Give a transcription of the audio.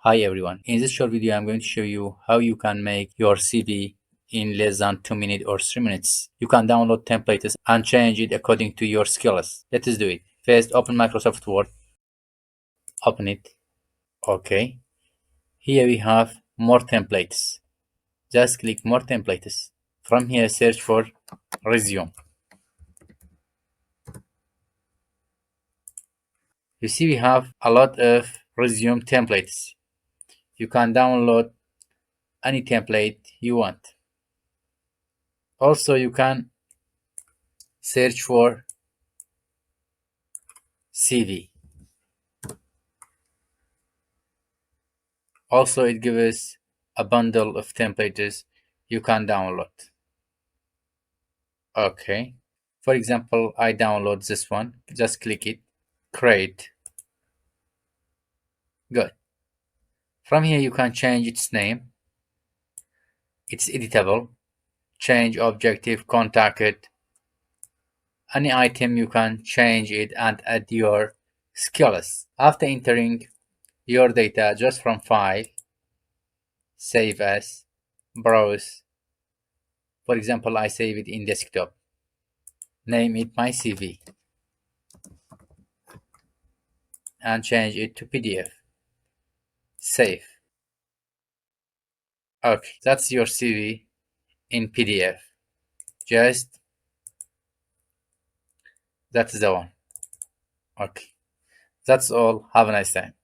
Hi everyone, in this short video I'm going to show you how you can make your CV in less than 2 minutes or 3 minutes. You can download templates and change it according to your skills. Let's do it. First, open Microsoft Word. Open it. Okay. Here we have more templates. Just click more templates. From here, search for resume. You see we have a lot of resume templates. You can download any template you want. Also, you can search for CV. Also, it gives a bundle of templates you can download. Okay. For example, I download this one. Just click it. Create. Good. From here, you can change its name. It's editable. Change objective, contact it. Any item you can change it and add your skills. After entering your data just from File, Save As, Browse. For example, I save it in desktop. Name it my CV and change it to PDF. Save. Okay, that's your CV in PDF. That's the one. Okay, that's all. Have a nice time.